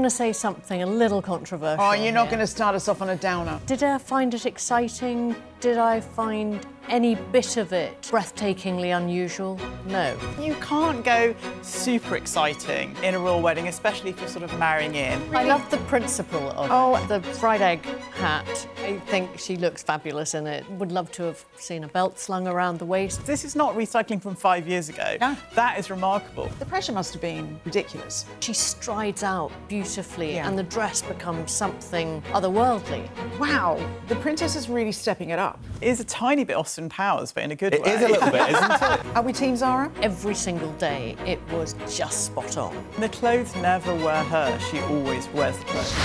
to say something a little controversial. Oh, you're not going to start us off on a downer. Did I find it exciting? Did I find any bit of it breathtakingly unusual? No. You can't go super exciting in a royal wedding, especially if you're sort of marrying in. I love the principle of the fried egg hat. I think she looks fabulous in it. Would love to have seen a belt slung around the waist. This is not recycling from 5 years ago. No. That is remarkable. The pressure must have been ridiculous. She strides out beautifully Yeah. and the dress becomes something otherworldly. Wow, the princess is really stepping it up. It is a tiny bit Austin Powers, but in a good way. It is a little bit, isn't it? Are we Team Zara? Every single day, it was just spot on. The clothes never wear her. She always wears the clothes.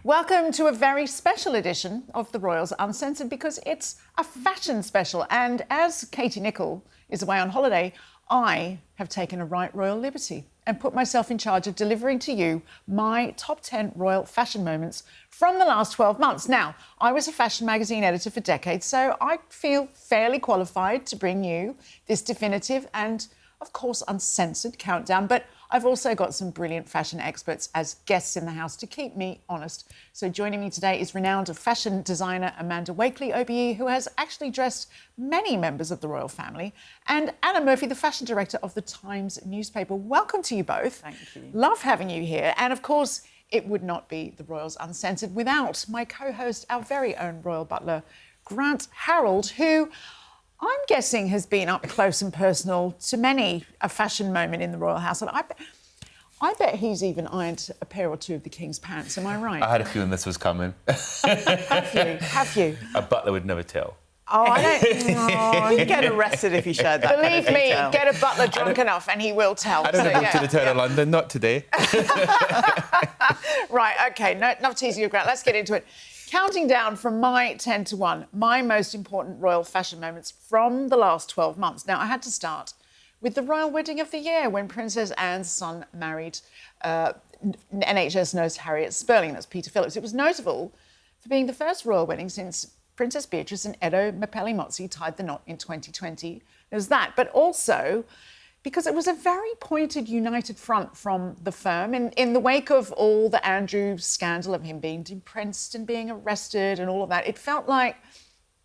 Welcome to a very special edition of the Royals Uncensored, because it's a fashion special. And as Katie Nicholl is away on holiday, I have taken a right royal liberty and put myself in charge of delivering to you my top 10 royal fashion moments from the last 12 months. Now, I was a fashion magazine editor for decades, so I feel fairly qualified to bring you this definitive and, of course, uncensored countdown. But I've also got some brilliant fashion experts as guests in the house to keep me honest. So joining me today is renowned fashion designer Amanda Wakeley OBE, who has actually dressed many members of the royal family, and Anna Murphy, the fashion director of the Times newspaper. Welcome to you both. Thank you. Love having you here. And of course, it would not be the Royals Uncensored without my co-host, our very own royal butler, Grant Harrold, who I'm guessing has been up close and personal to many a fashion moment in the royal household. I bet he's even ironed a pair or two of the King's pants, am I right? I had a feeling this was coming. Have you? A butler would never tell. Oh, I don't... Oh, You'd get arrested if you shared that. believe kind of me, detail. get a butler drunk enough and he will tell. I don't So, go yeah, to the Tower yeah. of London, not today. Right, OK, no, enough teasing you, Grant. Let's get into it. Counting down from my 10 to 1, my most important royal fashion moments from the last 12 months. Now, I had to start with the royal wedding of the year when Princess Anne's son married NHS nurse Harriet Sperling. That's Peter Phillips. It was notable for being the first royal wedding since Princess Beatrice and Edo Mapelli-Mozzi tied the knot in 2020. There's that, but also because it was a very pointed, united front from the firm in the wake of all the Andrew scandal of him being depressed and being arrested and all of that. It felt like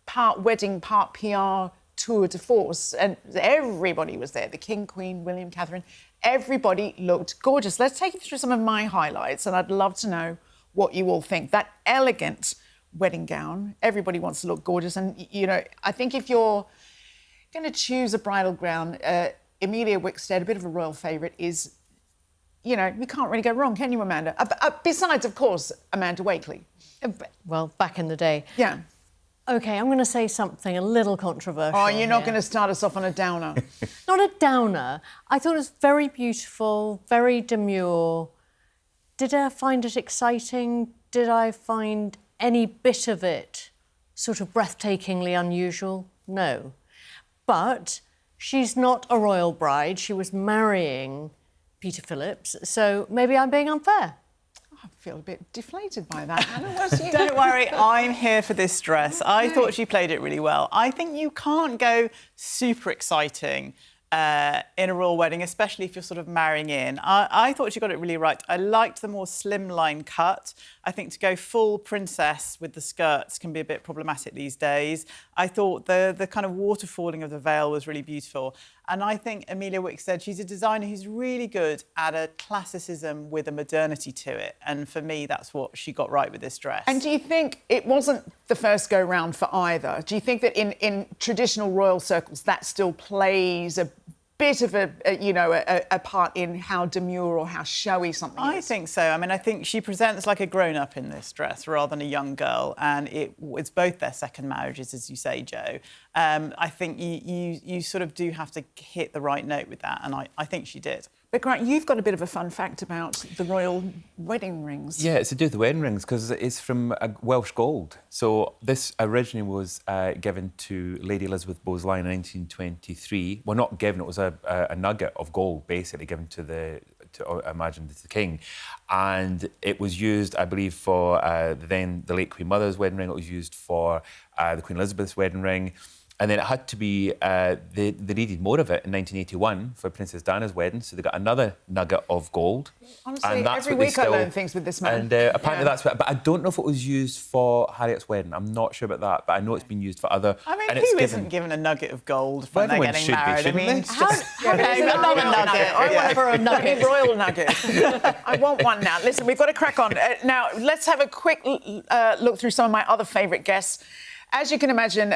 part wedding, part PR tour de force, and everybody was there. The King, Queen, William, Catherine, everybody looked gorgeous. Let's take you through some of my highlights, and I'd love to know what you all think. That elegant wedding gown, everybody wants to look gorgeous, and, you know, I think if you're going to choose a bridal gown, Amelia Wickstead, a bit of a royal favourite, is, you know, you can't really go wrong, can you, Amanda? Besides, of course, Amanda Wakeley. Well, back in the day. Yeah. OK, I'm going to say something a little controversial. Oh, you're not here. going to start us off on a downer. Not a downer. I thought it was very beautiful, very demure. Did I find it exciting? Did I find any bit of it sort of breathtakingly unusual? No. But she's not a royal bride. She was marrying Peter Phillips, so maybe I'm being unfair. I feel a bit deflated by that. Anna, what's you? Don't worry, I'm here for this dress. I thought she played it really well. I think you can't go super exciting in a royal wedding, especially if you're sort of marrying in. I thought she got it really right. I liked the more slimline cut. I think to go full princess with the skirts can be a bit problematic these days. I thought the kind of waterfalling of the veil was really beautiful. And I think Amelia Wickstead, she's a designer who's really good at a classicism with a modernity to it. And for me, that's what she got right with this dress. And do you think it wasn't the first go-round for either? Do you think that in traditional royal circles that still plays a bit of a part in how demure or how showy something is? I think so. I mean, I think she presents like a grown-up in this dress rather than a young girl, and it's both their second marriages, as you say, Jo. I think you sort of do have to hit the right note with that, and I think she did. But Grant, you've got a bit of a fun fact about the royal wedding rings. Yeah, it's to do with the wedding rings because it's from Welsh gold. So this originally was given to Lady Elizabeth Bowes-Lyon in 1923. Well, not given, it was a nugget of gold basically given to the king. And it was used, I believe, for the late Queen Mother's wedding ring. It was used for the Queen Elizabeth's wedding ring. And then it had to be, they needed more of it in 1981 for Princess Diana's wedding, so they got another nugget of gold. Honestly, and that's every what they week I learn things with this man. And apparently that's what... But I don't know if it was used for Harriet's wedding. I'm not sure about that, but I know it's been used for other... I mean, and who isn't given a nugget of gold when they're getting married? I mean, another nugget. I want for a nugget. Royal nugget. I want one now. Listen, we've got to crack on. Now, let's have a quick look through some of my other favourite guests. As you can imagine,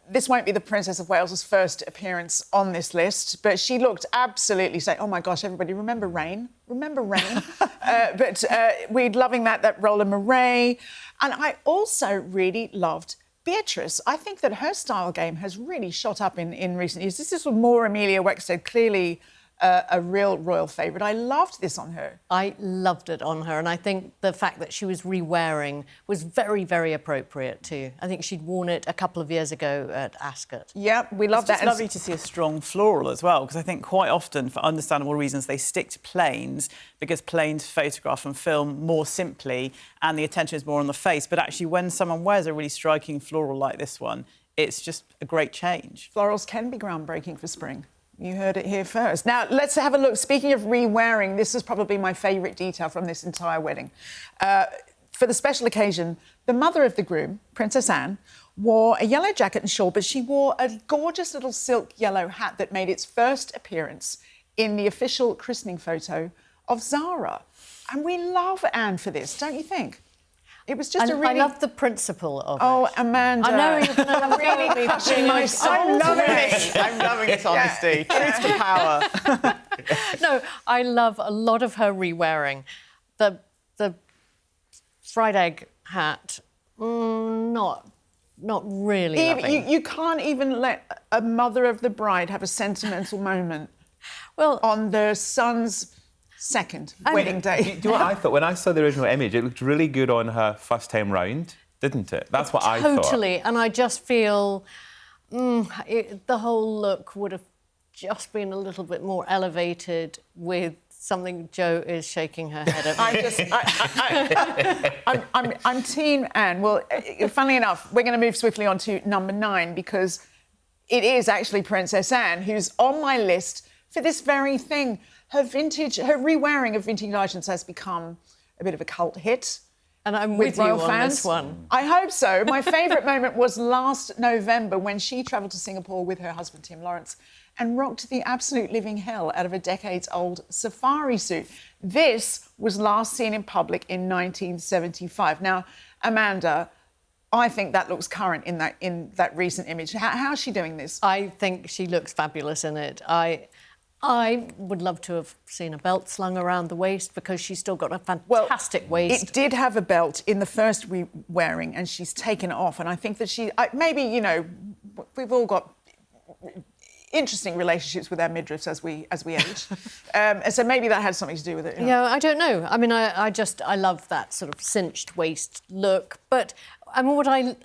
this won't be the Princess of Wales's first appearance on this list, but she looked absolutely saying, oh my gosh, everybody, remember Rain? Remember Rain? But we're loving that Roland Murray. And I also really loved Beatrice. I think that her style game has really shot up in recent years. This is more Amelia Wakeley, clearly a real royal favourite. I loved this on her. I loved it on her, and I think the fact that she was re-wearing was very, very appropriate too. I think she'd worn it a couple of years ago at Ascot. Yeah, we love that. It's lovely to see a strong floral as well, because I think quite often, for understandable reasons, they stick to plains because plains photograph and film more simply and the attention is more on the face. But actually, when someone wears a really striking floral like this one, it's just a great change. Florals can be groundbreaking for spring. You heard it here first. Now, let's have a look. Speaking of re-wearing, this is probably my favourite detail from this entire wedding. For the special occasion, the mother of the groom, Princess Anne, wore a yellow jacket and shawl, but she wore a gorgeous little silk yellow hat that made its first appearance in the official christening photo of Zara. And we love Anne for this, don't you think? It was just and a really... I love the principle of Oh, it. Amanda. I know you're going to love really touching my soul. I'm loving this honesty. Truth to power. No, I love a lot of her re-wearing. The fried egg hat, not really loving. You can't even let a mother of the bride have a sentimental moment on their son's second wedding day. Do you know what I thought? When I saw the original image, it looked really good on her first time round, didn't it? That's what I thought. Totally, and I just feel the whole look would have just been a little bit more elevated with something Jo is shaking her head at. I'm Team Anne. Well, funnily enough, we're going to move swiftly on to number 9 because it is actually Princess Anne who's on my list for this very thing. Her re-wearing of vintage items has become a bit of a cult hit. And I'm with you royal on fans. this one. I hope so. My favourite moment was last November when she travelled to Singapore with her husband, Tim Lawrence, and rocked the absolute living hell out of a decades-old safari suit. This was last seen in public in 1975. Now, Amanda, I think that looks current in that recent image. How's she doing this? I think she looks fabulous in it. I would love to have seen a belt slung around the waist because she's still got a fantastic waist. It did have a belt in the first wearing and she's taken it off. And I think that maybe, you know, we've all got interesting relationships with our midriffs as we age. So maybe that had something to do with it. Yeah, I don't know. I mean, I love that sort of cinched waist look. But I mean, what I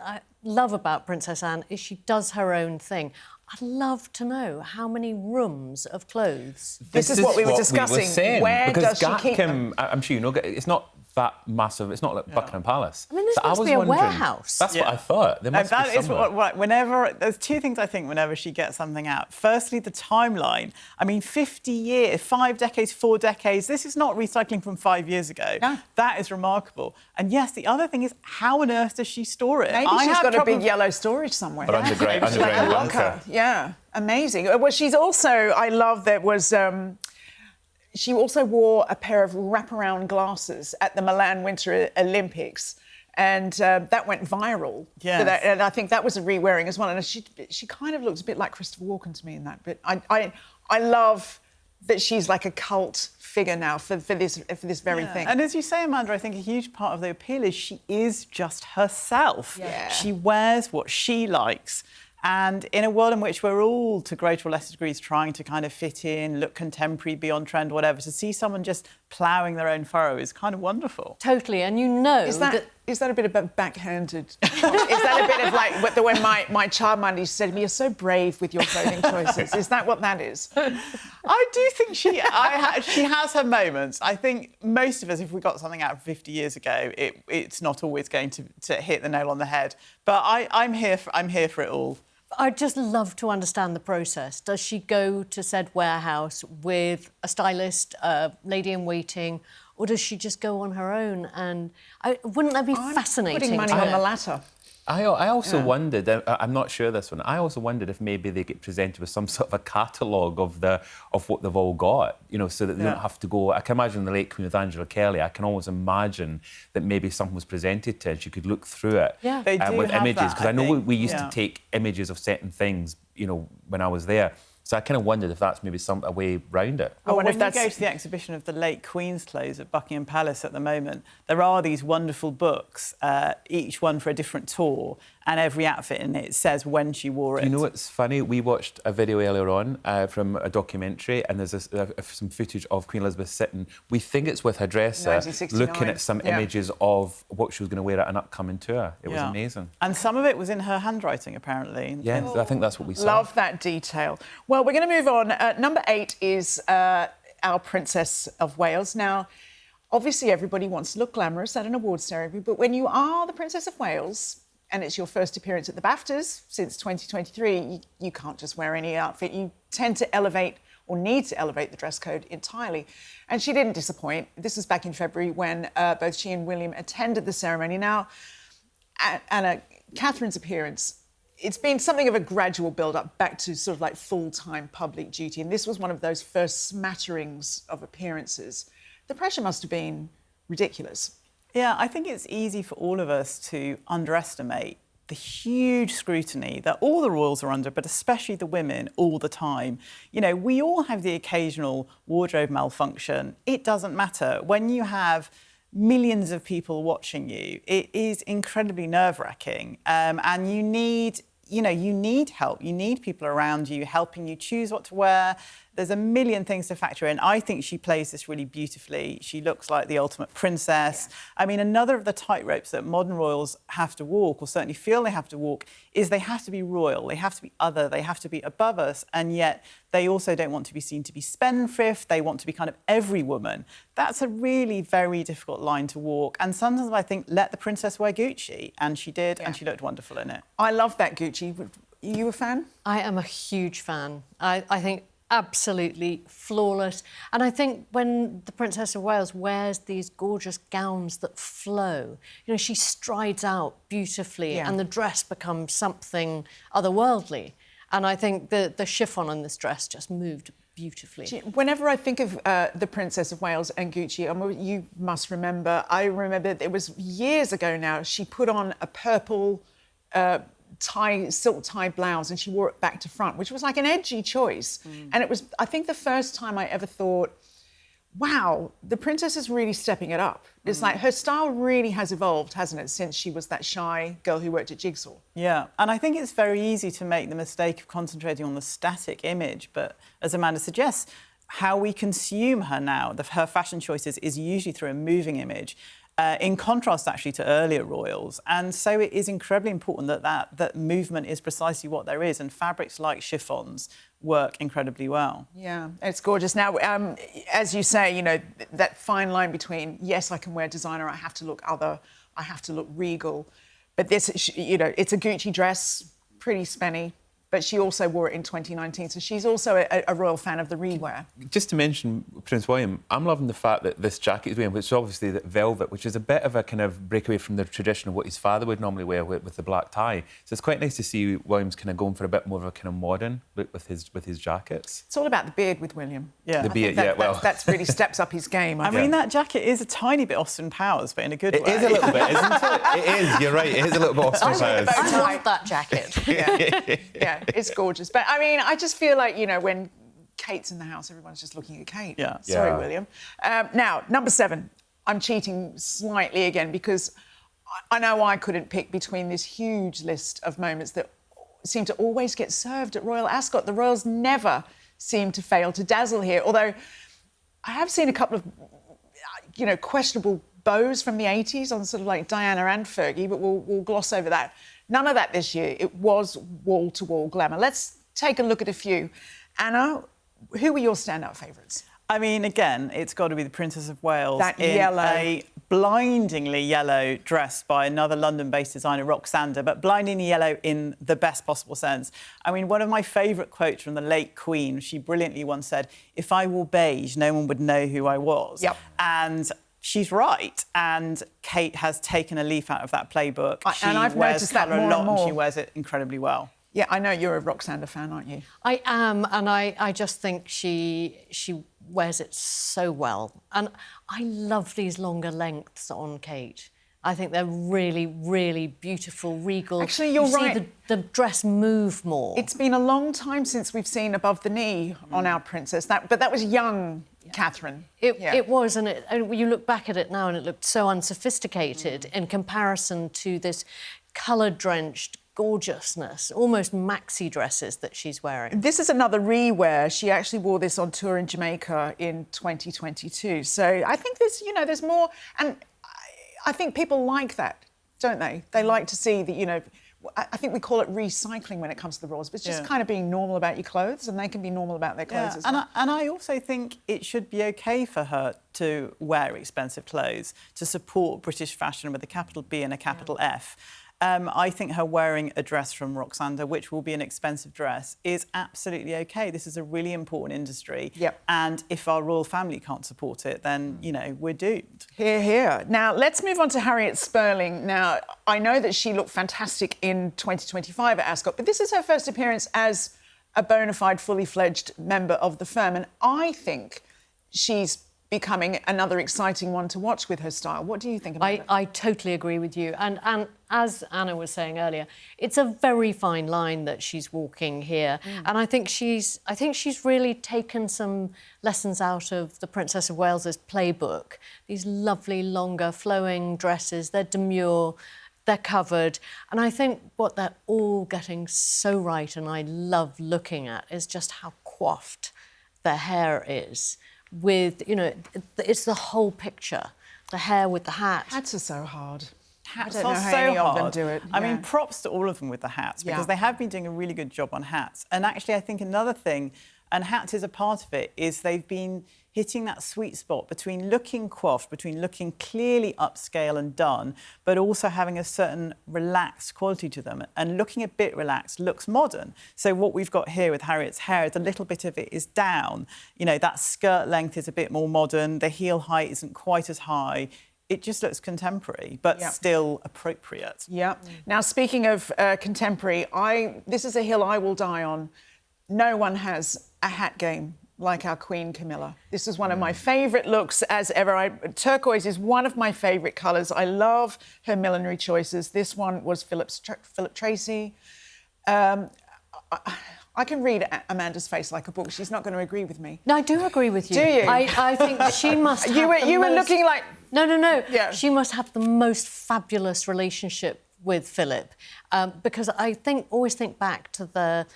love about Princess Anne is she does her own thing. I'd love to know how many rooms of clothes. This is what we were discussing. Where does she keep them? I'm sure you know, it's not that massive. It's not like Buckingham Palace. I mean, this so must be a warehouse. That's what I thought. There must be somewhere. Whenever there's two things I think whenever she gets something out. Firstly, the timeline. I mean, 50 years, 5 decades, 4 decades. This is not recycling from 5 years ago. No. That is remarkable. And yes, the other thing is, how on earth does she store it? Maybe she's got a big yellow storage somewhere. Or underground bunker. Yeah, amazing. Well, she's also. I love that was. She also wore a pair of wraparound glasses at the Milan Winter Olympics, and that went viral. Yeah, and I think that was a re-wearing as well. And she kind of looks a bit like Christopher Walken to me in that. But I love that she's like a cult figure now for this very thing. And as you say, Amanda, I think a huge part of the appeal is she is just herself. Yeah. She wears what she likes. And in a world in which we're all, to greater or lesser degrees, trying to kind of fit in, look contemporary, be on trend, whatever, to see someone just ploughing their own furrow is kind of wonderful. Totally, and you know is that a bit of backhanded? Is that a bit of like when my childminder said to me, "You're so brave with your clothing choices"? Is that what that is? I do think she has her moments. I think most of us, if we got something out 50 years ago, it's not always going to hit the nail on the head. But I'm here for it all. I'd just love to understand the process. Does she go to said warehouse with a stylist, a lady-in-waiting, or does she just go on her own? And wouldn't that be fascinating? Putting money on the latter. I also wondered, I'm not sure this one, I also wondered if maybe they get presented with some sort of a catalogue of what they've all got, you know, so that they don't have to go. I can imagine the late Queen with Angela Kelly, I can always imagine that maybe something was presented to her and she could look through it They do with have images. that, Because I know think. we used to take images of certain things, you know, when I was there. So I kind of wondered if that's maybe a way round it. Well, wonder when if that's... you go to the exhibition of the late Queen's clothes at Buckingham Palace at the moment, there are these wonderful books, each one for a different tour, and every outfit in it says when she wore it. You know what's funny? We watched a video earlier on from a documentary, and there's some footage of Queen Elizabeth sitting, we think it's with her dresser, 1969. looking at some images of what she was going to wear at an upcoming tour. It was amazing. And some of it was in her handwriting, apparently. Yeah, I think that's what we saw. Love that detail. Well, we're going to move on. Number 8 is our Princess of Wales. Now, obviously, everybody wants to look glamorous at an awards ceremony, but when you are the Princess of Wales and it's your first appearance at the BAFTAs since 2023, you can't just wear any outfit. You tend to elevate or need to elevate the dress code entirely. And she didn't disappoint. This was back in February when both she and William attended the ceremony. Now, Anna, Catherine's appearance, it's been something of a gradual build-up back to sort of like full-time public duty. And this was one of those first smatterings of appearances. The pressure must have been ridiculous. Yeah, I think it's easy for all of us to underestimate the huge scrutiny that all the royals are under, but especially the women all the time. You know, we all have the occasional wardrobe malfunction. It doesn't matter. When you have millions of people watching you, it is incredibly nerve-wracking. And you need help. You need people around you helping you choose what to wear. There's a million things to factor in. I think she plays this really beautifully. She looks like the ultimate princess. I mean, another of the tightropes that modern royals have to walk, or certainly feel they have to walk, is they have to be royal, they have to be other, they have to be above us, and yet they also don't want to be seen to be spendthrift, they want to be kind of every woman. That's a really very difficult line to walk, and sometimes I think, let the princess wear Gucci, and she did, and she looked wonderful in it. I love that Gucci. Are you a fan? I am a huge fan. I think absolutely flawless. And I think when the Princess of Wales wears these gorgeous gowns that flow, you know, she strides out beautifully and the dress becomes something otherworldly. And I think the chiffon on this dress just moved beautifully. Whenever I think of the Princess of Wales and Gucci, you must remember, I remember it was years ago now, she put on a purple silk tie blouse and she wore it back to front, which was like an edgy choice. And it was, I think, the first time I ever thought, wow, the princess is really stepping it up. It's like her style really has evolved, hasn't it, since she was that shy girl who worked at Jigsaw. Yeah, and I think it's very easy to make the mistake of concentrating on the static image, but as Amanda suggests, how we consume her now, her fashion choices, is usually through a moving image. In contrast, actually, to earlier royals. And so it is incredibly important that movement is precisely what there is, and fabrics like chiffons work incredibly well. Yeah, it's gorgeous. Now, as you say, you know, that fine line between, yes, I can wear designer, I have to look other, I have to look regal. But this, you know, it's a Gucci dress, pretty spenny. But she also wore it in 2019, so she's also a royal fan of the rewear. Just to mention Prince William, I'm loving the fact that this jacket he's wearing, which is obviously the velvet, which is a bit of a kind of breakaway from the tradition of what his father would normally wear with the black tie. So it's quite nice to see William's kind of going for a bit more of a kind of modern look with his jackets. It's all about the beard with William. Yeah, the beard, That's really steps up his game. I mean, that jacket is a tiny bit Austin Powers, but in a good way. It is a little bit, isn't it? It is, you're right, it is a little bit Austin Powers. I love that jacket. Yeah, it's gorgeous. But I mean, I just feel like, you know, when Kate's in the house, everyone's just looking at Kate. Yeah. Sorry, William. Now, number 7. I'm cheating slightly again because I know I couldn't pick between this huge list of moments that seem to always get served at Royal Ascot. The Royals never seem to fail to dazzle here, although I have seen a couple of, you know, questionable bows from the 80s on sort of like Diana and Fergie, but we'll gloss over that. None of that this year. It was wall-to-wall glamour. Let's take a look at a few. Anna, who were your standout favourites? I mean, again, it's got to be the Princess of Wales that in yellow a blindingly yellow dress by another London-based designer, Roksanda, but blindingly yellow in the best possible sense. I mean, one of my favourite quotes from the late Queen, she brilliantly once said, "If I wore beige, no one would know who I was." Yep. And she's right. And Kate has taken a leaf out of that playbook. And I've noticed that more and more. And she wears it incredibly well. Yeah, I know you're a Roksanda fan, aren't you? I am, and I just think she wears it so well. And I love these longer lengths on Kate. I think they're really, really beautiful, regal. Actually, you're right. See the dress move more. It's been a long time since we've seen above the knee on our princess. But that was young Catherine. It was, and you look back at it now and it looked so unsophisticated in comparison to this colour-drenched gorgeousness, almost maxi dresses that she's wearing. This is another rewear. She actually wore this on tour in Jamaica in 2022. So I think there's more, and I think people like that, don't they? They like to see that, I think we call it recycling when it comes to the Royals, but it's just kind of being normal about your clothes, and they can be normal about their clothes as well. And I also think it should be OK for her to wear expensive clothes, to support British fashion with a capital B and a capital F. I think her wearing a dress from Roksanda, which will be an expensive dress, is absolutely OK. This is a really important industry. Yep. And if our royal family can't support it, then, we're doomed. Hear, hear. Now, let's move on to Harriet Sperling. Now, I know that she looked fantastic in 2025 at Ascot, but this is her first appearance as a bona fide, fully-fledged member of the firm, and I think she's becoming another exciting one to watch with her style. What do you think about it? I totally agree with you. And as Anna was saying earlier, it's a very fine line that she's walking here. And I think she's really taken some lessons out of the Princess of Wales's playbook. These lovely, longer, flowing dresses, they're demure, they're covered. And I think what they're all getting so right, and I love looking at, is just how coiffed their hair is. With, it's the whole picture. The hair with the hat. Hats are so hard. Hats I don't are know how so any hard. of them do it. I mean, props to all of them with the hats, because they have been doing a really good job on hats. And actually, I think another thing, and hats is a part of it, is they've been hitting that sweet spot between looking coiffed, between looking clearly upscale and done, but also having a certain relaxed quality to them. And looking a bit relaxed looks modern. So what we've got here with Harriet's hair is a little bit of it is down. That skirt length is a bit more modern. The heel height isn't quite as high. It just looks contemporary, but still appropriate. Yeah. Now, speaking of contemporary, this is a hill I will die on. No one has a hat game like our Queen Camilla. This is one of my favourite looks as ever. Turquoise is one of my favourite colours. I love her millinery choices. This one was Philip Tracy. I can read Amanda's face like a book. She's not going to agree with me. No, I do agree with you. Do you? I think she must have You were looking like... No. Yeah. She must have the most fabulous relationship with Philip, because I always think back to that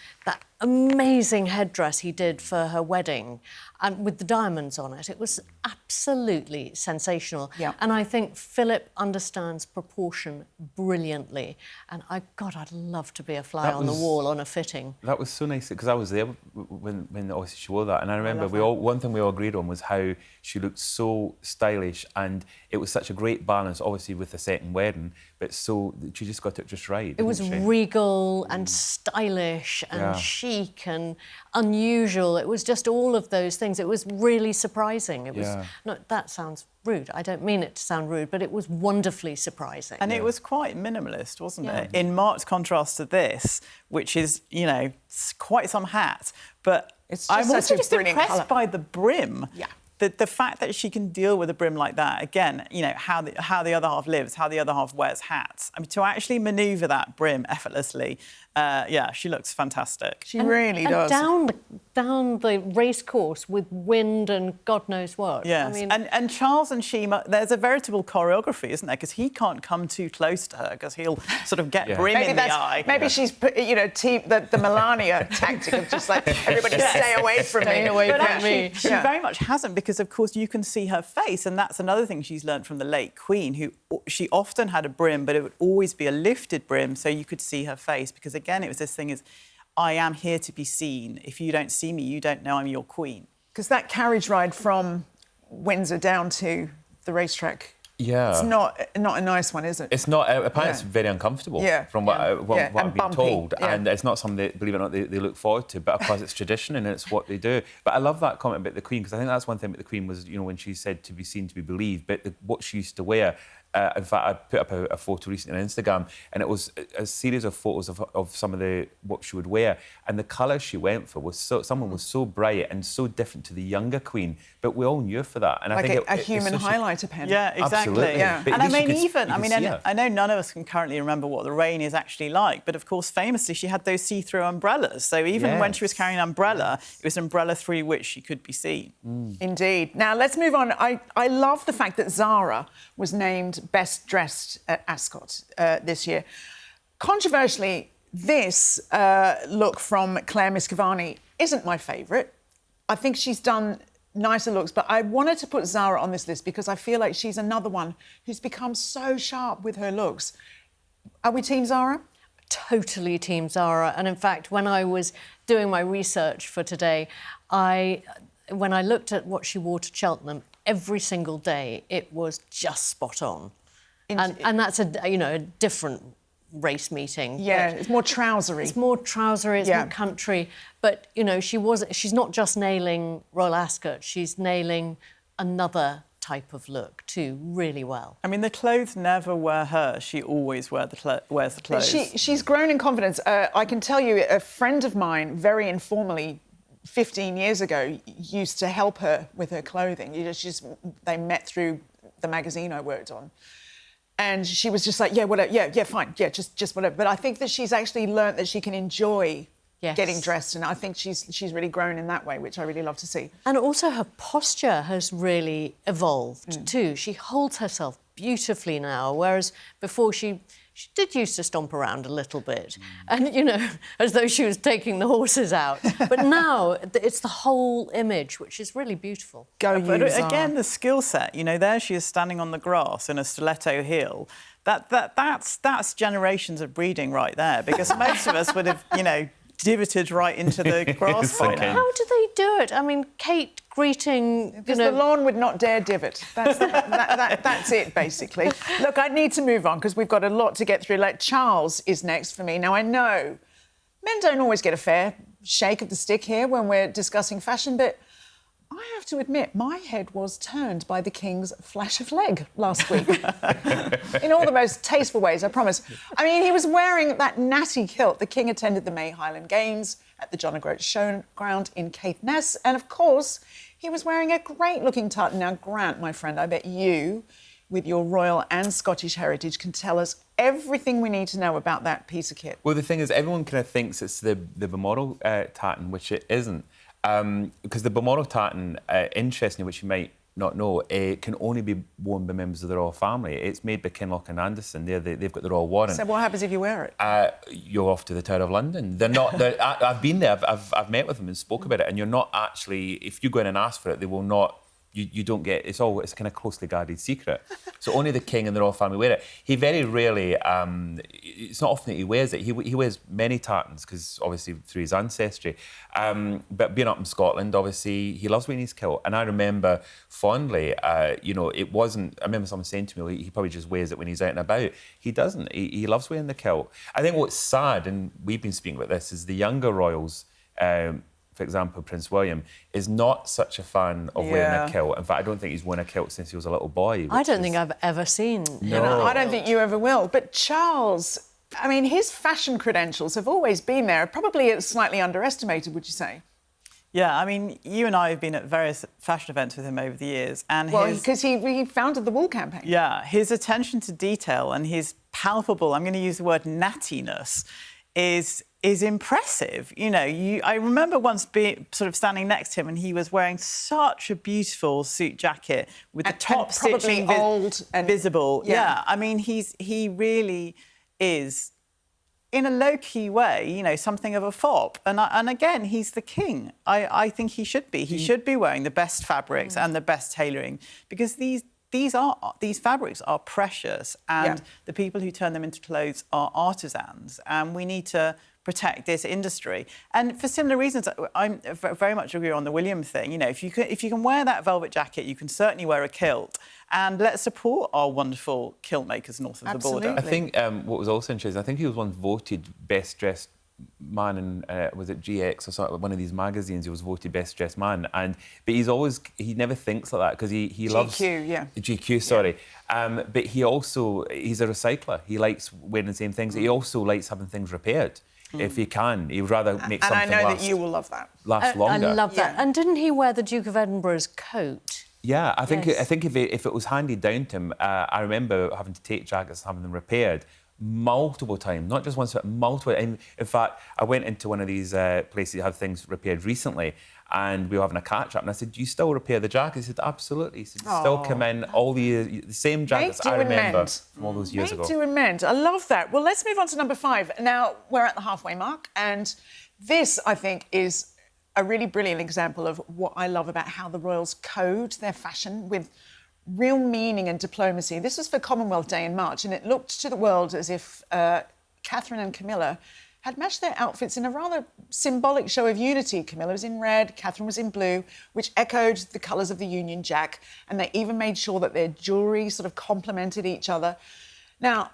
amazing headdress he did for her wedding, and with the diamonds on it. It was absolutely sensational. Yeah. And I think Philip understands proportion brilliantly. And I'd love to be a fly on the wall on a fitting. That was so nice, because I was there when obviously she wore that, and I remember one thing we all agreed on was how she looked so stylish, and it was such a great balance, obviously with the second wedding, but she just got it just right. It was regal and stylish and chic and unusual. It was just all of those things. It was really surprising. It was that sounds rude. I don't mean it to sound rude, but it was wonderfully surprising. And it was quite minimalist, wasn't it? In marked contrast to this, which is, quite some hat. But I'm also just impressed by the brim. Yeah. The fact that she can deal with a brim like that, again, how the other half lives, how the other half wears hats. I mean, to actually manoeuvre that brim effortlessly, she looks fantastic. She really does. Down the race course with wind and God knows what. Yes, I mean... and Charles and she, there's a veritable choreography, isn't there? Because he can't come too close to her, because he'll sort of get brim in the eye. Maybe she's put, the Melania tactic of just like, everybody stay away from me. Stay away from me. She very much hasn't, because, of course, you can see her face, and that's another thing she's learnt from the late Queen, who she often had a brim, but it would always be a lifted brim, so you could see her face, because, again, it was this thing is, I am here to be seen. If you don't see me, you don't know I'm your queen. Because that carriage ride from Windsor down to the racetrack Yeah. It's not a nice one, is it? It's not. Apparently, it's very uncomfortable. Yeah. From what And I've been bumpy. told, Yeah. and it's not something that, believe it or not, they look forward to. But of course, it's tradition and it's what they do. But I love that comment about the Queen, because I think that's one thing about the Queen was, when she said to be seen to be believed. But what she used to wear. In fact, I put up a photo recently on Instagram, and it was a series of photos of some of what she would wear, and the colour she went for was someone was so bright and so different to the younger Queen, but we all knew her for that. And like I think a human highlighter pen. Yeah, exactly. Absolutely. Yeah. But And at least I know none of us can currently remember what the reign is actually like, but of course, famously, she had those see-through umbrellas. So even when she was carrying an umbrella, it was an umbrella through which she could be seen. Indeed. Now, let's move on. I love the fact that Zara was named Best Dressed at Ascot this year. Controversially, this look from Claire Miscavani isn't my favourite. I think she's done nicer looks, but I wanted to put Zara on this list because I feel like she's another one who's become so sharp with her looks. Are we Team Zara? Totally Team Zara. And in fact, when I was doing my research for today, when I looked at what she wore to Cheltenham, every single day, it was just spot on. And that's a different race meeting. Yeah, it's more trousery. It's more trousery, it's more country. But, she's not just nailing Royal Ascot, she's nailing another type of look too really well. I mean, the clothes never wear her. She always wears the clothes. She's grown in confidence. I can tell you, a friend of mine, very informally, 15 years ago, used to help her with her clothing. They met through the magazine I worked on. And she was just like, yeah, whatever, yeah, fine, yeah, just whatever. But I think that she's actually learnt that she can enjoy getting dressed, and I think she's really grown in that way, which I really love to see. And also her posture has really evolved too. She holds herself beautifully now, whereas before she did used to stomp around a little bit, and, as though she was taking the horses out. But now it's the whole image, which is really beautiful. But again, the skill set, there she is standing on the grass in a stiletto heel. That's generations of breeding right there, because most of us would have, divoted right into the grass by now. How do they do it? I mean, Kate greeting... Because the lawn would not dare divot. That's it, basically. Look, I need to move on because we've got a lot to get through. Like, Charles is next for me. Now, I know men don't always get a fair shake of the stick here when we're discussing fashion, but I have to admit, my head was turned by the King's flash of leg last week. In all the most tasteful ways, I promise. I mean, he was wearing that natty kilt. The King attended the May Highland Games at the John O'Groats Showground in Caithness. And, of course, he was wearing a great-looking tartan. Now, Grant, my friend, I bet you, with your royal and Scottish heritage, can tell us everything we need to know about that piece of kit. Well, the thing is, everyone kind of thinks it's the Balmoral tartan, which it isn't. Because the Balmoral tartan, interestingly, which you might not know, can only be worn by members of the royal family. It's made by Kinloch and Anderson. They've got the royal warrant. So what happens if you wear it? You're off to the Tower of London. They're not. I've been there. I've met with them and spoke about it. And you're not actually. If you go in and ask for it, they will not. You don't get. It's a kind of closely guarded secret. So only the King and the royal family wear it. He very rarely. It's not often that he wears it. He wears many tartans because obviously through his ancestry. But being up in Scotland, obviously he loves wearing his kilt. And I remember fondly, it wasn't. I remember someone saying to me, well, he probably just wears it when he's out and about. He doesn't. He loves wearing the kilt. I think what's sad, and we've been speaking about this, is the younger royals. For example, Prince William is not such a fan of wearing a kilt. In fact, I don't think he's worn a kilt since he was a little boy. I don't think I've ever seen. No. I don't think you ever will. But Charles, I mean, his fashion credentials have always been there. Probably slightly underestimated, would you say? Yeah, I mean, you and I have been at various fashion events with him over the years. And because he founded the wool campaign. Yeah, his attention to detail and his palpable, I'm going to use the word nattiness, is impressive. I remember once being sort of standing next to him and he was wearing such a beautiful suit jacket with the top stitching old and visible. Yeah, I mean, he really is, in a low-key way, something of a fop. And again, he's the king. I think he should be. He should be wearing the best fabrics and the best tailoring, because these fabrics are precious, and the people who turn them into clothes are artisans, and we need to protect this industry. And for similar reasons, I'm very much agree on the William thing. You know, if you can wear that velvet jacket, you can certainly wear a kilt. And let's support our wonderful kilt makers north of the border. I think what was also interesting, I think he was once voted best dressed man in, was it GX or something, one of these magazines, he was voted best dressed man. But he never thinks like that because he loves... GQ, yeah. GQ, sorry. Yeah. But he's a recycler. He likes wearing the same things. He also likes having things repaired. If he can, he would rather make something And I know that you will love that. Last longer. I love that. Yeah. And didn't he wear the Duke of Edinburgh's coat? Yeah, I think Yes. if it was handed down to him, I remember having to take jackets and having them repaired multiple times, not just once, but multiple. In fact, I went into one of these places that have things repaired recently, and we were having a catch up, and I said, "Do you still repair the jackets?" He said, "Absolutely." He said, "Still come in all the same jackets I remember from all those years ago." Made to amend. I love that. Well, let's move on to number 5. Now, we're at the halfway mark, and this, I think, is a really brilliant example of what I love about how the royals code their fashion with real meaning and diplomacy. This was for Commonwealth Day in March, and it looked to the world as if Catherine and Camilla had matched their outfits in a rather symbolic show of unity. Camilla was in red, Catherine was in blue, which echoed the colours of the Union Jack, and they even made sure that their jewellery sort of complemented each other. Now,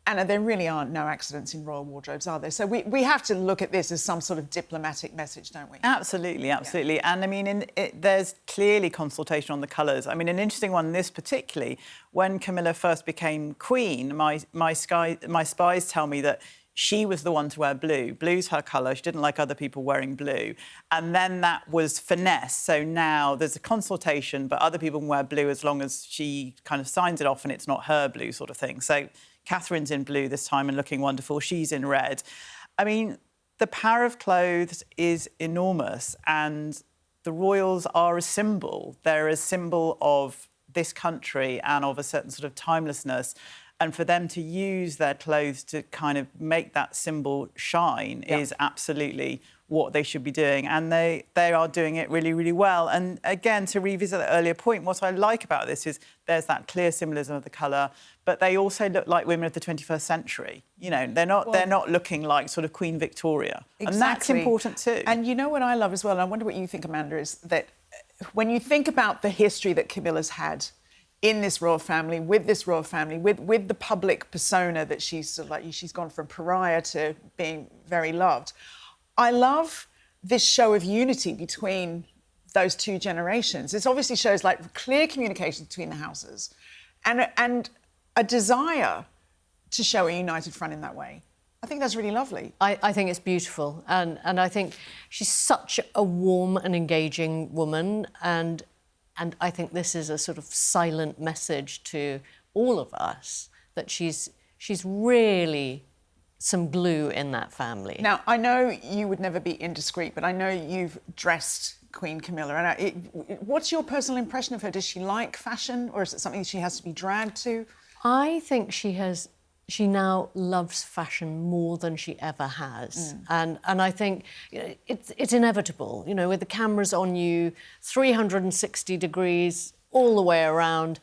Anna, there really aren't no accidents in royal wardrobes, are there? So we have to look at this as some sort of diplomatic message, don't we? Absolutely, absolutely. Yeah. And I mean, there's clearly consultation on the colours. I mean, an interesting one, this particularly, when Camilla first became queen, my spies tell me that she was the one to wear blue. Blue's her colour. She didn't like other people wearing blue. And then that was finessed. So now there's a consultation, but other people can wear blue as long as she kind of signs it off and it's not her blue sort of thing. So Catherine's in blue this time and looking wonderful. She's in red. I mean, the power of clothes is enormous, and the royals are a symbol. They're a symbol of this country and of a certain sort of timelessness. And for them to use their clothes to kind of make that symbol shine is absolutely what they should be doing. And they are doing it really, really well. And again, to revisit the earlier point, what I like about this is there's that clear symbolism of the colour, but they also look like women of the 21st century. You know, they're not looking like sort of Queen Victoria. Exactly. And that's important too. And you know what I love as well, and I wonder what you think, Amanda, is that when you think about the history that Camilla's had in this royal family, with the public persona that she's sort of like, she's gone from pariah to being very loved. I love this show of unity between those two generations. This obviously shows like clear communication between the houses and a desire to show a united front in that way. I think that's really lovely. I think it's beautiful, and I think she's such a warm and engaging woman, and I think this is a sort of silent message to all of us that she's really some glue in that family. Now, I know you would never be indiscreet, but I know you've dressed Queen Camilla. And what's your personal impression of her? Does she like fashion, or is it something she has to be dragged to? I think she now loves fashion more than she ever has. And I think it's inevitable, you know, with the cameras on you, 360 degrees all the way around.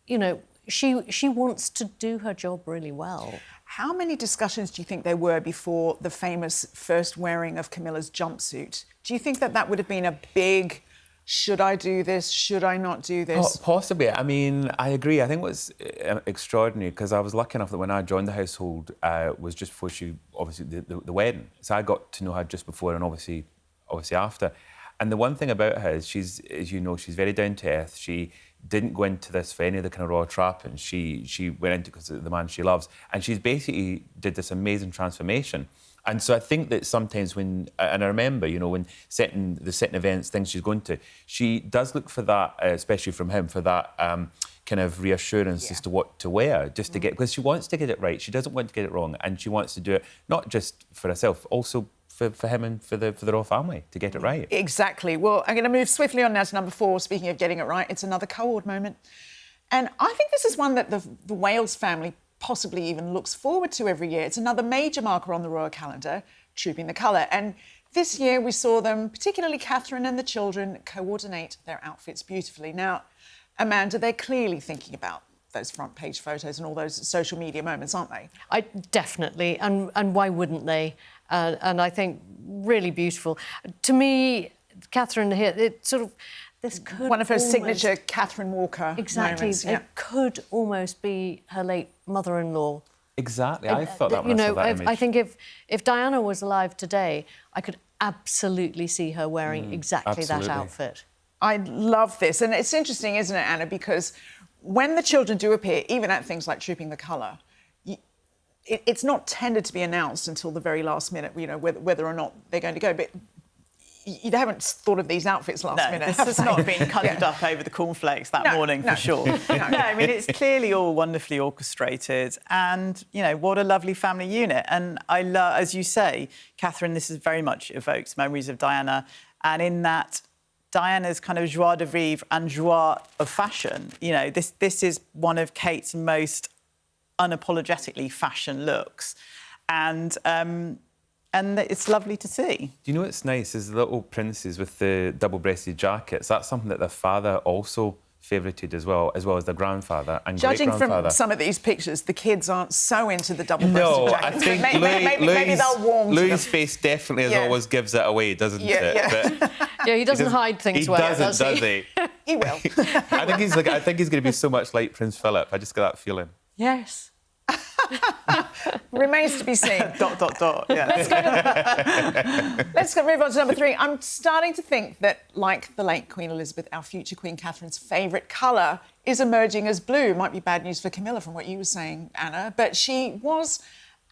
You know, she wants to do her job really well. How many discussions do you think there were before the famous first wearing of Camilla's jumpsuit? Do you think that would have been a big, should I do this, should I not do this? Possibly. I mean, I agree. I think what's extraordinary, because I was lucky enough that when I joined the household was just before obviously, the wedding. So I got to know her just before and obviously after. And the one thing about her is she's, as you know, she's very down to earth. She didn't go into this for any of the kind of royal trappings. She went into it because of the man she loves. And she's basically did this amazing transformation. And so I think that sometimes and I remember, you know, when setting events, things she's going to, she does look for that, especially from him, for that kind of reassurance as to what to wear, just to get, because she wants to get it right. She doesn't want to get it wrong. And she wants to do it not just for herself, also for him and for the royal family to get it right. Exactly. Well, I'm going to move swiftly on now to number 4. Speaking of getting it right, it's another co-ord moment. And I think this is one that the Wales family possibly even looks forward to every year. It's another major marker on the royal calendar, Trooping the Colour. And this year we saw them, particularly Catherine and the children, coordinate their outfits beautifully. Now, Amanda, they're clearly thinking about those front page photos and all those social media moments, aren't they? Definitely, and why wouldn't they? And I think really beautiful. To me, Catherine here, it sort of, this could one of her almost, signature Catherine Walker exactly. moments. Yeah. It could almost be her late mother-in-law. Exactly. I thought that when you I know, saw that image. I think if Diana was alive today, I could absolutely see her wearing exactly that absolutely. outfit. I love this. And it's interesting, isn't it, Anna, because when the children do appear, even at things like Trooping the Colour, it's not tended to be announced until the very last minute, you know, whether or not they're going to go. But you haven't thought of these outfits last minute. This has not been cuddled up over the cornflakes that morning, for sure. No, I mean, it's clearly all wonderfully orchestrated and, you know, what a lovely family unit. And I love, as you say, Catherine, this is very much evokes memories of Diana. And in that, Diana's kind of joie de vivre and joie of fashion, you know, this is one of Kate's most unapologetically fashion looks. And it's lovely to see. Do you know what's nice is the little princes with the double-breasted jackets. That's something that their father also favourited as well as their grandfather and Judging great-grandfather. from some of these pictures, the kids aren't so into the double-breasted No, jackets. I think maybe they'll warm to them. Louis' face definitely as always gives it away, doesn't it? Yeah. But Yeah, he doesn't hide things he well, doesn't, does he? He will. I think he's going to be so much like Prince Philip. I just got that feeling. Yes. Remains to be seen. ... Yeah. Let's move on to number 3. I'm starting to think that, like the late Queen Elizabeth, our future Queen Catherine's favourite colour is emerging as blue. Might be bad news for Camilla from what you were saying, Anna, but she was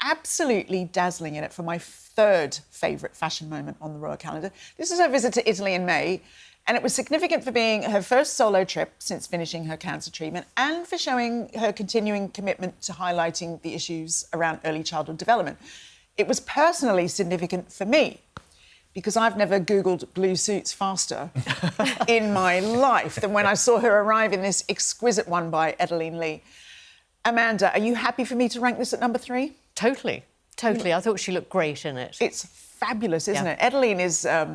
absolutely dazzling in it for my 3rd favourite fashion moment on the royal calendar. This is her visit to Italy in May, and it was significant for being her first solo trip since finishing her cancer treatment and for showing her continuing commitment to highlighting the issues around early childhood development. It was personally significant for me because I've never Googled blue suits faster in my life than when I saw her arrive in this exquisite one by Edeline Lee. Amanda, are you happy for me to rank this at number 3? Totally. I thought she looked great in it. It's fabulous, isn't it? Edeline is, I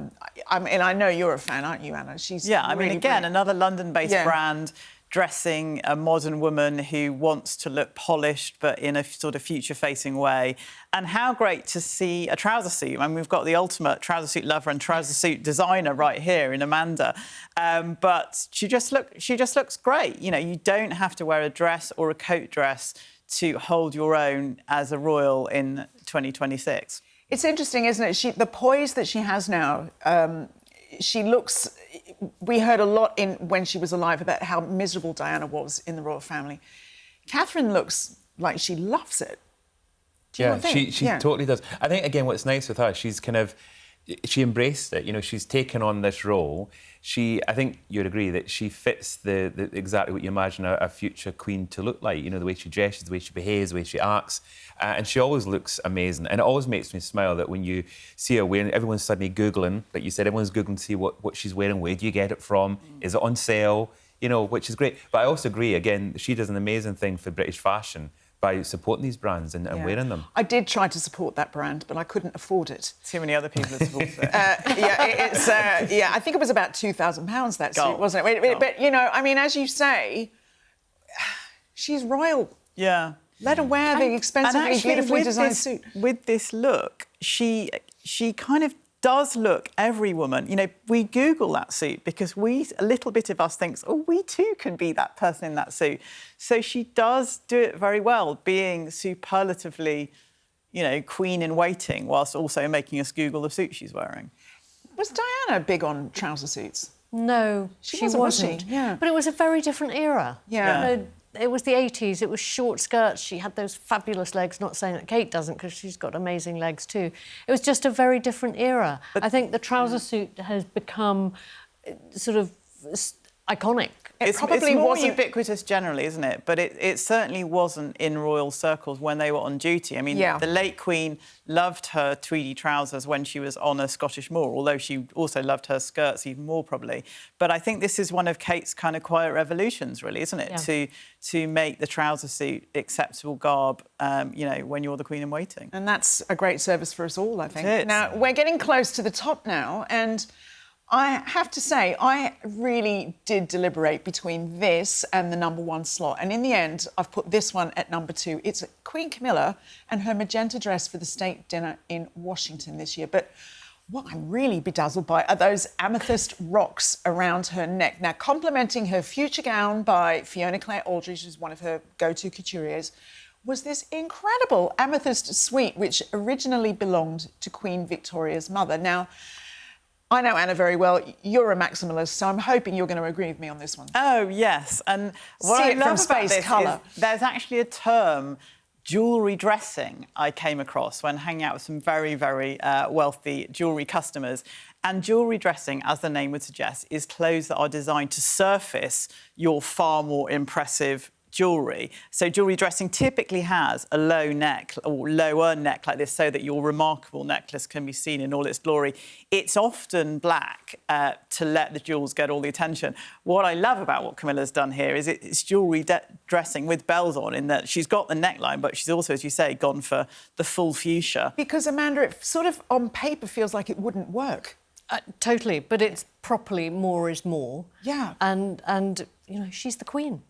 mean, I know you're a fan, aren't you, Anna? She's I mean, really again, brilliant. another London-based brand dressing a modern woman who wants to look polished but in a sort of future-facing way. And how great to see a trouser suit. I mean, we've got the ultimate trouser suit lover and trouser suit designer right here in Amanda. But she just looks great. You know, you don't have to wear a dress or a coat dress to hold your own as a royal in 2026. It's interesting, isn't it? The poise that she has now, she looks... We heard a lot when she was alive about how miserable Diana was in the royal family. Catherine looks like she loves it. Do you not think? She totally does. I think, again, what's nice with her, she embraced it. You know, she's taken on this role. I think you'd agree that she fits the exactly what you imagine a future queen to look like. You know, the way she dresses, the way she behaves, the way she acts. And she always looks amazing. And it always makes me smile that when you see her wearing, everyone's suddenly Googling, like you said, everyone's Googling to see what she's wearing, where do you get it from, is it on sale, you know, which is great. But I also agree, again, she does an amazing thing for British fashion by supporting these brands and wearing them. I did try to support that brand, but I couldn't afford it. Too many other people have supported it. I think it was about £2,000, that suit, wasn't it? But, you know, I mean, as you say, she's royal. Yeah. Let her wear the expensively, beautifully designed suit. With this look, she kind of does look every woman. You know, we Google that suit because a little bit of us thinks, oh, we too can be that person in that suit. So she does do it very well, being superlatively, you know, queen in waiting, whilst also making us Google the suit she's wearing. Was Diana big on trouser suits? No, she wasn't. Yeah. But it was a very different era. Yeah. You know, it was the 80s. It was short skirts. She had those fabulous legs. Not saying that Kate doesn't, because she's got amazing legs too. It was just a very different era. But I think the trouser suit has become sort of iconic. It's more ubiquitous generally, isn't it? But it certainly wasn't in royal circles when they were on duty. I mean, the late Queen loved her tweedy trousers when she was on a Scottish moor, although she also loved her skirts even more, probably. But I think this is one of Kate's kind of quiet revolutions, really, isn't it? Yeah. To make the trouser suit acceptable garb, you know, when you're the Queen in waiting. And that's a great service for us all, I think. It is. Now, we're getting close to the top now, and I have to say, I really did deliberate between this and the #1 slot. And in the end, I've put this one at #2. It's Queen Camilla and her magenta dress for the state dinner in Washington this year. But what I'm really bedazzled by are those amethyst rocks around her neck. Now, complementing her future gown by Fiona Claire Aldridge, who's one of her go-to couturiers, was this incredible amethyst suite, which originally belonged to Queen Victoria's mother. Now, I know Anna very well. You're a maximalist, so I'm hoping you're going to agree with me on this one. Oh, yes. And what See I it love from about space, this colour. is there's actually a term, jewellery dressing, I came across when hanging out with some very, very wealthy jewellery customers. And jewellery dressing, as the name would suggest, is clothes that are designed to surface your far more impressive jewellery. So jewellery dressing typically has a low neck or lower neck like this so that your remarkable necklace can be seen in all its glory. It's often black to let the jewels get all the attention. What I love about what Camilla's done here is it's jewellery dressing with bells on, in that she's got the neckline, but she's also, as you say, gone for the full fuchsia. Because, Amanda, it sort of on paper feels like it wouldn't work. Totally, but it's properly more is more. Yeah. And you know, she's the queen.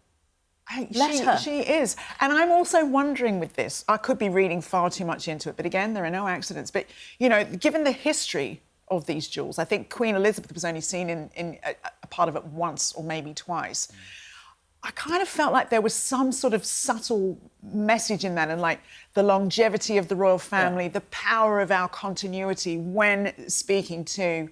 She is. And I'm also wondering with this, I could be reading far too much into it, but again, there are no accidents. But, you know, given the history of these jewels, I think Queen Elizabeth was only seen in a part of it once or maybe twice. I kind of felt like there was some sort of subtle message in that, and like the longevity of the royal family, the power of our continuity when speaking to,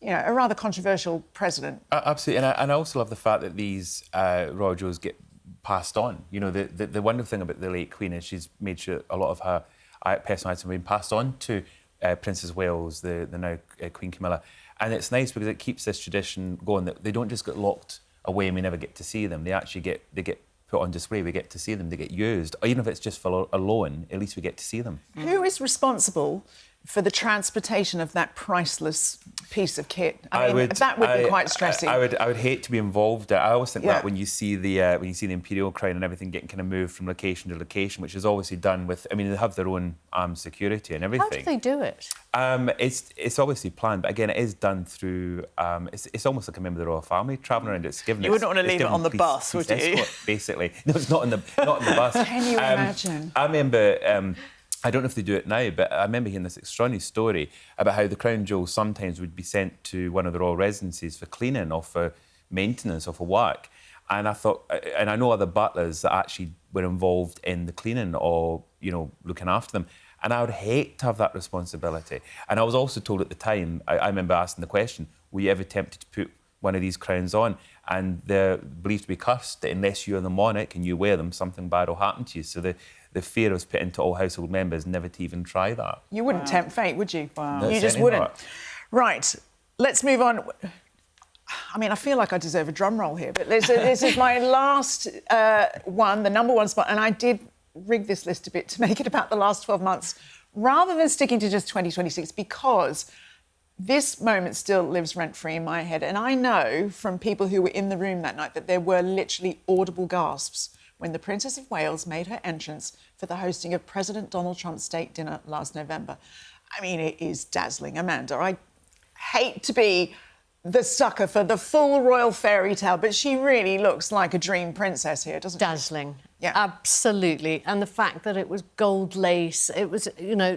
you know, a rather controversial president. Absolutely. And I also love the fact that these royal jewels get passed on. You know, the wonderful thing about the late Queen is she's made sure a lot of her personal items have been passed on to Princess Wales, the now Queen Camilla. And it's nice because it keeps this tradition going that they don't just get locked away and we never get to see them. They actually get put on display. We get to see them. They get used. Or even if it's just for a loan, at least we get to see them. Who is responsible for the transportation of that priceless piece of kit? I mean, that would be quite stressing. I would hate to be involved. I always think that when you see the imperial crown and everything getting kind of moved from location to location, which is obviously done with. I mean, they have their own armed security and everything. How do they do it? It's obviously planned, but again, it is done through. It's almost like a member of the royal family travelling around. It's given. You wouldn't want to leave it on the bus, would you? Escort, basically, no, it's not on the bus. Can you imagine? I remember. I don't know if they do it now, but I remember hearing this extraordinary story about how the crown jewels sometimes would be sent to one of the royal residences for cleaning or for maintenance or for work. And I thought, and I know other butlers that actually were involved in the cleaning or, you know, looking after them. And I would hate to have that responsibility. And I was also told at the time, I remember asking the question, were you ever tempted to put one of these crowns on? And they're believed to be cursed that unless you're the monarch and you wear them, something bad will happen to you. So the fear was put into all household members never to even try that. You wouldn't tempt fate, would you? Wow. No, You just certainly wouldn't. not. Right, let's move on. I mean, I feel like I deserve a drum roll here, but this is my last one, the #1 spot, and I did rig this list a bit to make it about the last 12 months, rather than sticking to just 2026, because this moment still lives rent-free in my head. And I know from people who were in the room that night that there were literally audible gasps when the Princess of Wales made her entrance for the hosting of President Donald Trump's state dinner last November. I mean, it is dazzling, Amanda. I hate to be the sucker for the full royal fairy tale, but she really looks like a dream princess here, doesn't she? Dazzling. Yeah. Absolutely. And the fact that it was gold lace, it was, you know,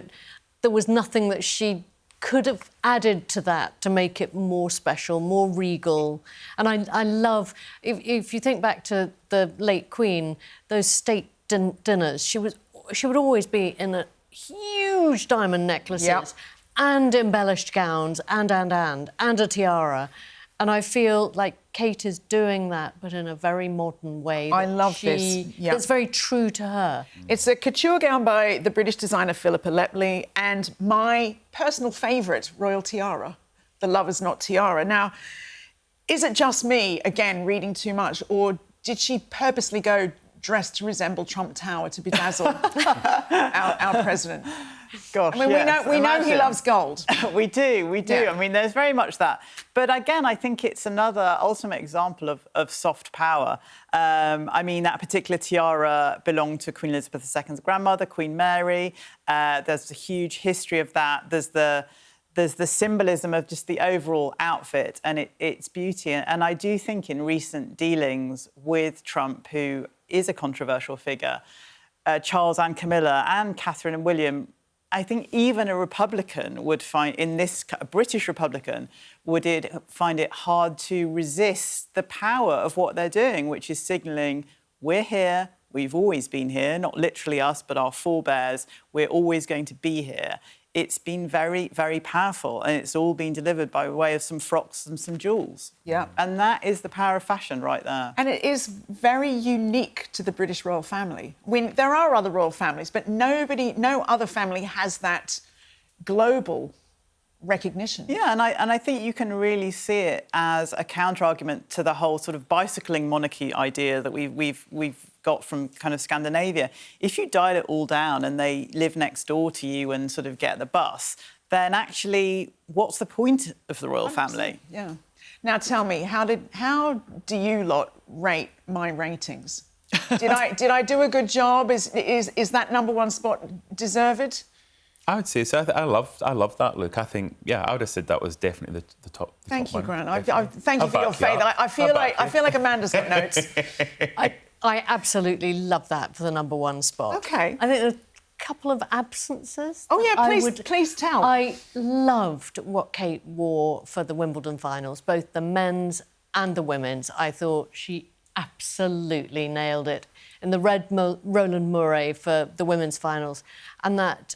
there was nothing that she could have added to that to make it more special, more regal. And I love, if you think back to the late Queen, those state dinners, she would always be in a huge diamond necklaces and embellished gowns and a tiara. And I feel like Kate is doing that, but in a very modern way. I love this. Yeah. It's very true to her. It's a couture gown by the British designer Phillips and my personal favourite royal tiara, the Lover's Knot tiara. Now, is it just me, again, reading too much, or did she purposely go dressed to resemble Trump Tower to bedazzle our president? Gosh, I mean, we know he loves gold. we do. Yeah. I mean, there's very much that. But again, I think it's another ultimate example of soft power. I mean, that particular tiara belonged to Queen Elizabeth II's grandmother, Queen Mary. There's a huge history of that. There's the there's the symbolism of just the overall outfit and its beauty. And I do think in recent dealings with Trump, who is a controversial figure, Charles and Camilla and Catherine and William, I think even a Republican would find, a British Republican, find it hard to resist the power of what they're doing, which is signalling, we're here, we've always been here, not literally us, but our forebears, we're always going to be here. It's been very, very powerful, and it's all been delivered by way of some frocks and some jewels. Yeah. And that is the power of fashion right there. And it is very unique to the British royal family. There are other royal families, but no other family has that global recognition. Yeah, and I think you can really see it as a counter-argument to the whole sort of bicycling monarchy idea that we've got from kind of Scandinavia. If you dial it all down and they live next door to you and sort of get the bus, then actually, what's the point of the royal family? Yeah. Now tell me, how do you lot rate my ratings? Did I do a good job? Is that #1 spot deserved? I would say so. I love that look. I think, yeah, I would have said that was definitely the top. Thank you, one, Grant. Thank you for your faith. I feel like Amanda's got notes. I absolutely love that for the #1 spot. OK. I think there's a couple of absences. Oh, yeah, please tell. I loved what Kate wore for the Wimbledon finals, both the men's and the women's. I thought she absolutely nailed it. In the red Roland Murray for the women's finals, and that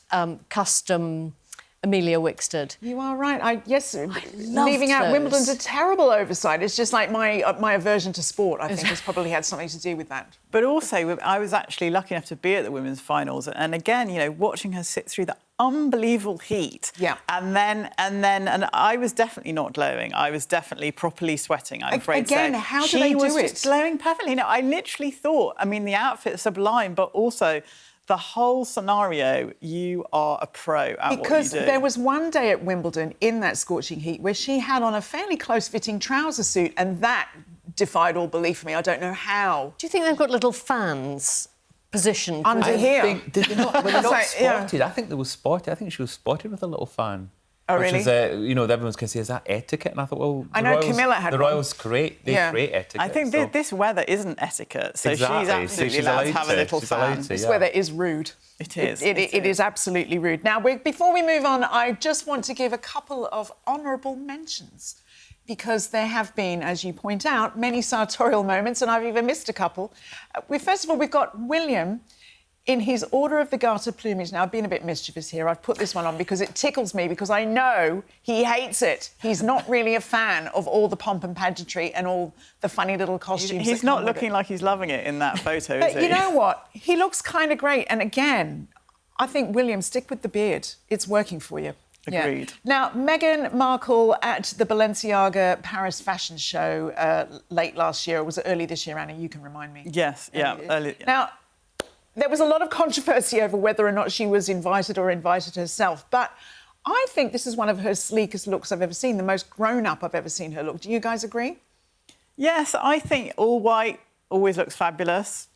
custom Amelia Wickstead. You are right. Leaving out those. Wimbledon's a terrible oversight. It's just like my aversion to sport, I think, has probably had something to do with that. But also, I was actually lucky enough to be at the women's finals, and again, you know, watching her sit through the unbelievable heat. Yeah. And I was definitely not glowing. I was definitely properly sweating, I'm afraid. Again, so how do they do it? She was just glowing perfectly. You know, I literally thought, I mean, the outfit's sublime, but also the whole scenario, you are a pro at what you do. Because there was one day at Wimbledon in that scorching heat where she had on a fairly close-fitting trouser suit, and that defied all belief for me. I don't know how. Do you think they've got little fans positioned under here? Did they not? Were they not Yeah. spotted? I think they were spotted. I think she was spotted with a little fan. Oh, which really? is, you know, everyone's going to say, is that etiquette? And I thought, well, I know Camilla had the one. Royals create etiquette. I think so. this weather isn't etiquette, so Exactly. she's absolutely She's allowed to allowed have a to. little She's allowed fan. to. This Yeah. weather is rude. It is. It is absolutely rude. Now, before we move on, I just want to give a couple of honourable mentions, because there have been, as you point out, many sartorial moments, and I've even missed a couple. First of all, we've got William in his Order of the Garter plumage. Now, I've been a bit mischievous here. I've put this one on because it tickles me, because I know he hates it. He's not really a fan of all the pomp and pageantry and all the funny little costumes. He's not looking like he's loving it in that photo, is But he? you know what? He looks kind of great. And again, I think, William, stick with the beard. It's working for you. Agreed. Yeah. Now, Meghan Markle at the Balenciaga Paris fashion show late last year, or was it early this year, Anna? You can remind me. Yes, yeah. Early. Now, there was a lot of controversy over whether or not she was invited herself, but I think this is one of her sleekest looks I've ever seen, the most grown-up I've ever seen her look. Do you guys agree? Yes, I think all white always looks fabulous.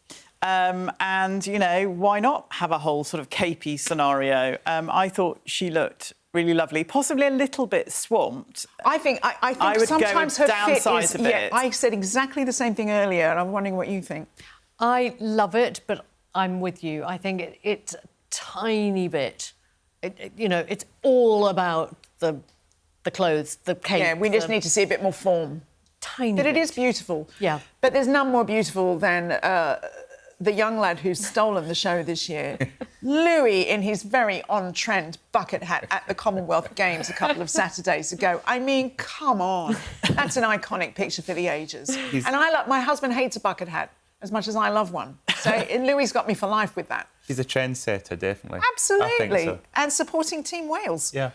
And, you know, why not have a whole sort of capey scenario? I thought she looked really lovely, possibly a little bit swamped. I think I would sometimes go her fit downsize is... a bit. Yeah, I said exactly the same thing earlier, and I'm wondering what you think. I love it, but I'm with you. I think it's a tiny bit. You know, it's all about the clothes, the cape. Yeah, we just need to see a bit more form. Tiny But bit. it is beautiful. Yeah. But there's none more beautiful than the young lad who's stolen the show this year. Louis in his very on-trend bucket hat at the Commonwealth Games a couple of Saturdays ago. I mean, come on. That's an iconic picture for the ages. And my husband hates a bucket hat as much as I love one. So Louis got me for life with that. He's a trendsetter, definitely. Absolutely. I think so. And supporting Team Wales. Yeah.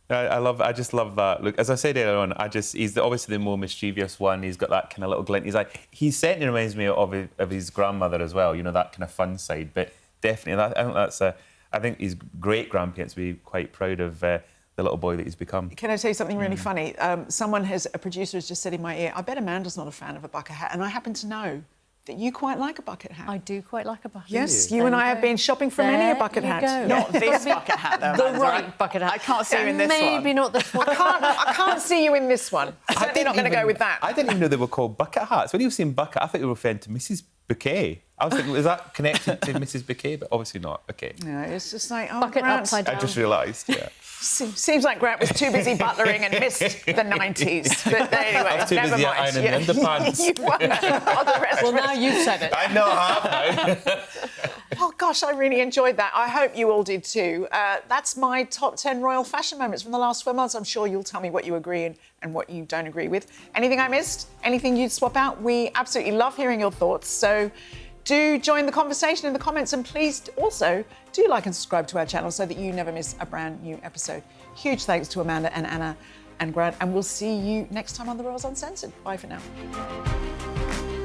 I just love that. Look, as I said earlier on, he's obviously the more mischievous one. He's got that kind of little glint. He certainly reminds me of his grandmother as well, you know, that kind of fun side. But definitely, I think his great-grandparents would be quite proud of the little boy that he's become. Can I tell you something really funny? A producer has just said in my ear, I bet Amanda's not a fan of a bucket hat. And I happen to know that you quite like a bucket hat. I do quite like a bucket. Yes, There you and I go. have been shopping for many a There bucket you hat. go. Not this bucket hat, though. The Amanda, right bucket hat. I can't see you in this Maybe one. not this one. I can't see you in this one. Certainly not going to go with that. I didn't even know they were called bucket hats. When you were saying bucket, I thought you were referring to Mrs. Bouquet. I was thinking, is that connected to Mrs. Bouquet? But obviously not. Okay. No, it's just like, oh, Bucket Grant. upside I down. just realised, yeah. Seems like Grant was too busy butlering and missed the 90s. But anyway, I was too never busy mind. ironing the underpants. You were. Oh, the rest Well, was- now you've said it. I know I have now. Oh, gosh, I really enjoyed that. I hope you all did too. That's my top 10 royal fashion moments from the last 12 months. I'm sure you'll tell me what you agree and what you don't agree with. Anything I missed? Anything you'd swap out? We absolutely love hearing your thoughts. So do join the conversation in the comments, and please also do like and subscribe to our channel so that you never miss a brand new episode. Huge thanks to Amanda and Anna and Grant, and we'll see you next time on the Royals Uncensored. Bye for now.